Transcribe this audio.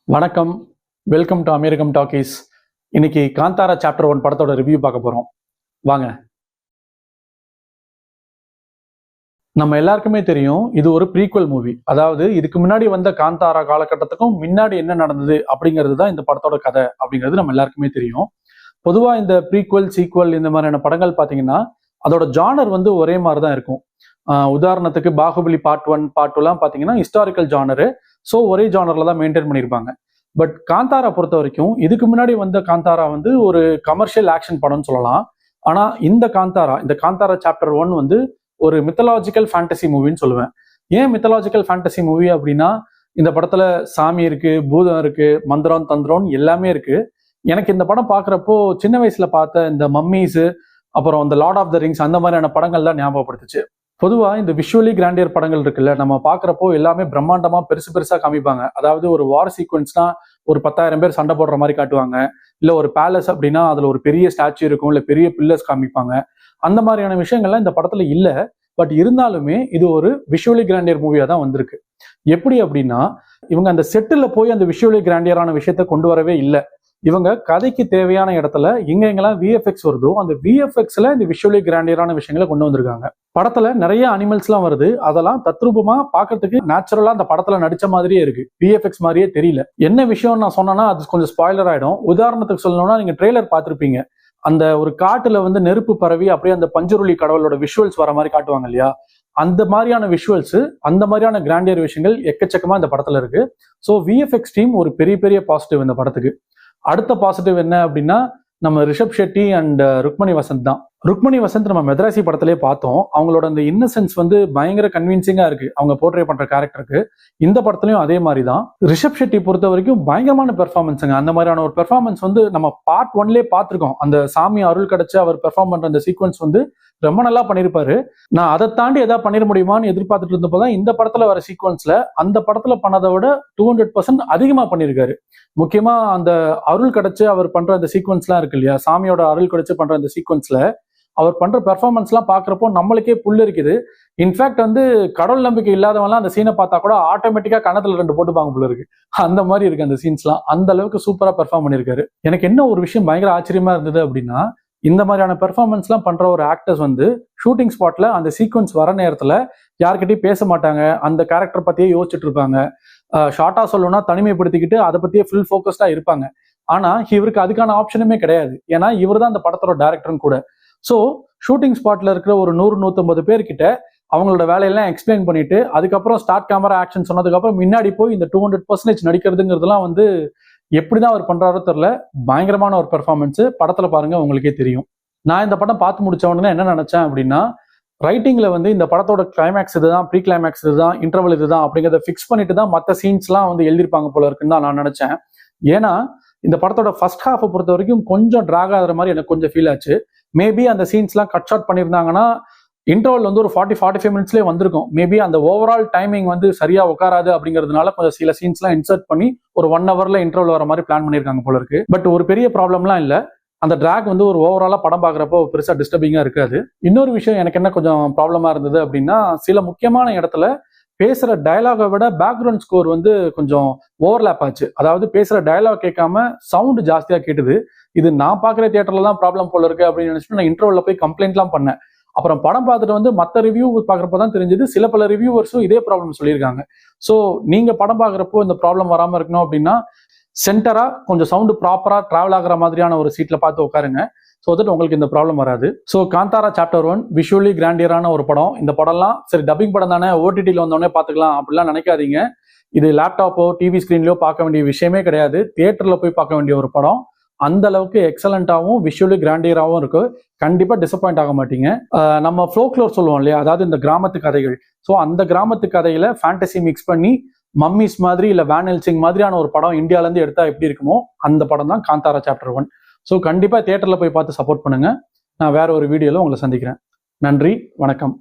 வணக்கம், welcome to அமெரிக்கம் talkies. இன்னைக்கு Kantara chapter 1 படத்தோட ரிவ்யூ பார்க்க போறோம். வாங்க. நம்ம எல்லாருக்குமே தெரியும் இது ஒரு ப்ரீக்வல் மூவி. அதாவது இதுக்கு முன்னாடி வந்த காந்தாரா காலகட்டத்துக்கும் முன்னாடி என்ன நடந்தது அப்படிங்கிறது தான் இந்த படத்தோட கதை அப்படிங்கிறது நம்ம எல்லாருக்குமே தெரியும். பொதுவா இந்த ப்ரீக்வல், சீக்வல் இந்த மாதிரியான படங்கள் பார்த்தீங்கன்னா அதோட ஜானர் வந்து ஒரே மாதிரி தான் இருக்கும். உதாரணத்துக்கு பாகுபலி பார்ட் 1, பார்ட் 2லாம் பார்த்தீங்கன்னா ஹிஸ்டாரிக்கல் ஜானரு. ஸோ ஒரே ஜானர்ல தான் மெயின்டைன் பண்ணியிருப்பாங்க. பட் காந்தாரா பொறுத்த வரைக்கும் இதுக்கு முன்னாடி வந்த காந்தாரா வந்து ஒரு கமர்ஷியல் ஆக்ஷன் படம்னு சொல்லலாம். ஆனா இந்த காந்தாரா சாப்டர் 1 வந்து ஒரு மித்தலாஜிக்கல் ஃபேண்டசி மூவின்னு சொல்லுவேன். ஏன் மித்தலாஜிக்கல் ஃபேண்டசி மூவி அப்படின்னா இந்த படத்துல சாமி இருக்கு, பூதம் இருக்கு, மந்திரம் தந்திரம் எல்லாமே இருக்கு. எனக்கு இந்த படம் பார்க்குறப்போ சின்ன வயசுல பார்த்த இந்த மம்மீஸ், அப்புறம் இந்த லார்ட் ஆஃப் த ரிங்ஸ் அந்த மாதிரியான படங்கள் தான் ஞாபகப்படுத்துச்சு. பொதுவா இந்த விஷுவலி கிராண்டியர் படங்கள் இருக்குல்ல, நம்ம பாக்குறப்போ எல்லாமே பிரம்மாண்டமா பெருசு பெருசா காமிப்பாங்க. அதாவது ஒரு வார் சீக்வன்ஸ்னா ஒரு 10,000 பேர் சண்டை போடுற மாதிரி காட்டுவாங்க. இல்ல ஒரு பேலஸ் அப்படின்னா அதுல ஒரு பெரிய ஸ்டாச்சு இருக்கும், இல்ல பெரிய பில்லர்ஸ் காமிப்பாங்க. அந்த மாதிரியான விஷயங்கள்லாம் இந்த படத்துல இல்ல. பட் இருந்தாலுமே இது ஒரு விஷுவலி கிராண்டியர் மூவியா தான் வந்திருக்கு. எப்படி அப்படின்னா இவங்க அந்த செட்டில் போய் அந்த விஷுவலி கிராண்டியரான விஷயத்த கொண்டு வரவே இல்லை. இவங்க கதைக்கு தேவையான இடத்துல எங்கெங்கெல்லாம் விஎஃப்எக்ஸ் வருதோ அந்த விஎஃப்எக்ஸ்ல இந்த விஷுவலி கிராண்டியரான விஷயங்களை கொண்டு வந்திருக்காங்க. படத்துல நிறைய அனிமல்ஸ் எல்லாம் வருது. அதெல்லாம் தத்ரூபமா பாக்குறதுக்கு நேச்சுரலா அந்த படத்துல நடிச்ச மாதிரியே இருக்கு. விஎஃப்எக்ஸ் மாதிரியே தெரியல. என்ன விஷயம் நான் சொன்னா அது கொஞ்சம் ஸ்பாய்லர் ஆயிடும். உதாரணத்துக்கு சொல்லணும்னா நீங்க ட்ரெய்லர் பார்த்திருப்பீங்க. அந்த ஒரு காட்டுல வந்து நெருப்பு பரவி அப்படியே அந்த பஞ்சுருளி கடவுளோட விஷுவல்ஸ் வர மாதிரி காட்டுவாங்க இல்லையா? அந்த மாதிரியான விஷுவல்ஸ், அந்த மாதிரியான கிராண்டியர் விஷயங்கள் எக்கச்சக்கமா இந்த படத்துல இருக்கு. ஸோ விஎஃப்எக்ஸ் டீம் ஒரு பெரிய பெரிய பாசிட்டிவ் இந்த படத்துக்கு. அடுத்த பாசிட்டிவ் என்ன அப்படின்னா நம்ம ரிஷப் ஷெட்டி அண்ட் ருக்மணி வசந்த் தான். ருக்மணி வசந்த் நம்ம மெட்ராசி படத்திலே பார்த்தோம். அவங்களோட அந்த இன்னசென்ஸ் வந்து பயங்கர கன்வின்சிங்கா இருக்கு அவங்க போர்ட்ரே பண்ற கேரக்டருக்கு. இந்த படத்துலயும் அதே மாதிரி தான். ரிஷப் ஷெட்டி பொறுத்த வரைக்கும் பயங்கரமான பெர்ஃபார்மன்ஸுங்க. அந்த மாதிரியான ஒரு பெர்ஃபார்மன்ஸ் வந்து நம்ம பார்ட் 1லே பார்த்திருக்கோம். அந்த சாமி அருள் கிடைச்சு அவர் பெர்ஃபார்ம் பண்ற அந்த சீக்வன்ஸ் வந்து ரொம்ப நல்லா பண்ணியிருப்பாரு. நான் அதை தாண்டி எதாவது பண்ணிட முடியுமான்னு எதிர்பார்த்துட்டு இருந்தப்போதான் இந்த படத்துல வர சீக்வன்ஸ்ல அந்த படத்துல பண்ணதை விட 200% அதிகமா பண்ணியிருக்காரு. முக்கியமா அந்த அருள் கிடைச்சு அவர் பண்ற அந்த சீக்வன்ஸ்லாம் இருக்கு இல்லையா, சாமியோட அருள் கிடைச்சு பண்ற அந்த சீக்வன்ஸ்ல அவர் பண்ற பெர்ஃபார்மன்ஸ் எல்லாம் பாக்குறப்போ நம்மளுக்கே புல் இருக்குது. இன்ஃபேக்ட் வந்து கடவுள் நம்பிக்கை இல்லாதவங்கலாம் அந்த சீனை பார்த்தா கூட ஆட்டோமேட்டிக்கா கணத்துல 2 போட்டுப்பாங்க போல இருக்கு. அந்த மாதிரி இருக்கு அந்த சீன்ஸ்லாம். அந்த அளவுக்கு சூப்பரா பெர்ஃபார்ம் பண்ணியிருக்காரு. எனக்கு என்ன ஒரு விஷயம் பயங்கர ஆச்சரியமா இருந்தது அப்படின்னா இந்த மாதிரியான பெர்ஃபார்மன்ஸ்லாம் பண்ற ஒரு ஆக்டர்ஸ் வந்து ஷூட்டிங் ஸ்பாட்ல அந்த சீக்வன்ஸ் வர நேரத்துல யார்கிட்டயும் பேச மாட்டாங்க. அந்த கேரக்டர் பத்தியே யோசிச்சுட்டு இருப்பாங்க. ஷார்ட்டா சொல்லணும்னா தனிமைப்படுத்திக்கிட்டு அதை பத்தியே ஃபுல் ஃபோக்கஸ்டா இருப்பாங்க. ஆனா இவருக்கு அதுக்கான ஆப்ஷனுமே கிடையாது. ஏன்னா இவர் தான் அந்த படத்தோட டைரக்டரும் கூட. ஸோ ஷூட்டிங் ஸ்பாட்ல இருக்கிற ஒரு 100-150 பேர்கிட்ட அவங்களோட வேலையெல்லாம் எக்ஸ்பிளைன் பண்ணிட்டு அதுக்கப்புறம் ஸ்டார்ட் கேமரா ஆக்ஷன் சொன்னதுக்கு அப்புறம் முன்னாடி போய் இந்த 200% நடிக்கிறதுங்கிறதுலாம் வந்து எப்படிதான் அவர் பண்றாரோ தெரியல. பயங்கரமான ஒரு பெர்ஃபார்மன்ஸ். படத்துல பாருங்க உங்களுக்கே தெரியும். நான் இந்த படம் பார்த்து முடிச்ச உடனே என்ன நினைச்சேன் அப்படின்னா ரைட்டிங்ல வந்து இந்த படத்தோட கிளைமேக்ஸ் இதுதான், ப்ரீ கிளைமேக்ஸ் இதுதான், இன்டர்வல் இதுதான் அப்படிங்கிறத ஃபிக்ஸ் பண்ணிட்டு தான் மற்ற சீன்ஸ்லாம் வந்து எழுதிருப்பாங்க போல இருக்குன்னு தான் நான் நினைச்சேன். ஏன்னா இந்த படத்தோட ஃபர்ஸ்ட் ஹாஃபை பொறுத்த வரைக்கும் கொஞ்சம் டிராக் ஆகிற மாதிரி எனக்கு கொஞ்சம் ஃபீல் ஆச்சு. மேபி அந்த சீன்ஸ்லாம் கட் ஷார்ட் பண்ணியிருந்தாங்கன்னா இன்டர்வல் வந்து ஒரு 40-45 மினிட்ஸ்லேயே வந்திருக்கும். மேபி அந்த ஓவரால் டைமிங் வந்து சரியா உட்காராது அப்படிங்கிறதுனால கொஞ்சம் சில சீன்ஸ்லாம் இன்சர்ட் பண்ணி ஒரு 1 ஹவர்ல இன்டர்வல் வர மாதிரி பிளான் பண்ணியிருக்காங்க போல இருக்கு. பட் ஒரு பெரிய ப்ராப்ளம்லாம் இல்லை. அந்த டிராக் வந்து ஒரு ஓவராலா படம் பார்க்குறப்போ பெருசா டிஸ்டர்பிங்கா இருக்காது. இன்னொரு விஷயம் எனக்கு என்ன கொஞ்சம் ப்ராப்ளமா இருந்தது அப்படின்னா சில முக்கியமான இடத்துல பேசுற டயலாகை விட பேக்ரவுண்ட் ஸ்கோர் வந்து கொஞ்சம் ஓவர்லேப் ஆச்சு. அதாவது பேசுற டயலாக் கேட்காம சவுண்ட் ஜாஸ்தியா கேட்டுது. இது நான் பார்க்குற தியேட்டர்ல தான் ப்ராப்ளம் போல இருக்கு அப்படின்னு நினைச்சிட்டு நான் இன்டர்வல்ல போய் கம்ப்ளைண்ட்லாம் பண்ணேன். அப்புறம் படம் பார்த்துட்டு வந்து மற்ற ரிவ்யூ பார்க்குறப்ப தான் தெரிஞ்சது சில பல ரிவ்யூவர்ஸும் இதே ப்ராப்ளம் சொல்லியிருக்காங்க. ஸோ நீங்க படம் பார்க்குறப்போ இந்த ப்ராப்ளம் வராமல் இருக்கணும் அப்படின்னா சென்டரா கொஞ்சம் சவுண்டு ப்ராப்பரா டிராவல் ஆகிற மாதிரியான ஒரு சீட்ல பார்த்து உட்காருங்க. ஸோ தட் உங்களுக்கு இந்த ப்ராப்ளம் வராது. ஸோ காந்தாரா சாப்டர் 1 விஷுவலி கிராண்டியரான ஒரு படம். இந்த படம்லாம் சரி டப்பிங் படம் தானே, ஓடிடியில் வந்தோடனே பார்த்துக்கலாம் அப்படிலாம் நினைக்காதீங்க. இது லேப்டாப்போ டிவி ஸ்கிரீன்லயோ பார்க்க வேண்டிய விஷயமே கிடையாது. தியேட்டர்ல போய் பார்க்க வேண்டிய ஒரு படம். அந்த அளவுக்கு எக்ஸலண்டாகவும் விஷுவலி கிராண்டியராகவும் இருக்கு. கண்டிப்பா டிசப்பாயிண்ட் ஆக மாட்டீங்க. நம்ம ஃப்ளோக்ளோர் சொல்லுவோம் இல்லையா, அதாவது இந்த கிராமத்து கதைகள். ஸோ அந்த கிராமத்து கதையில ஃபேண்டசி மிக்ஸ் பண்ணி மம்மிஸ் மாதிரி இல்ல வேன் ஹெல்சிங் மாதிரியான ஒரு படம் இந்தியால இருந்து எடுத்தா எப்படி இருக்குமோ அந்த படம் தான் காந்தாரா சாப்டர் 1. ஸோ கண்டிப்பா தியேட்டர்ல போய் பார்த்து சப்போர்ட் பண்ணுங்க. நான் வேற ஒரு வீடியோல உங்களை சந்திக்கிறேன். நன்றி, வணக்கம்.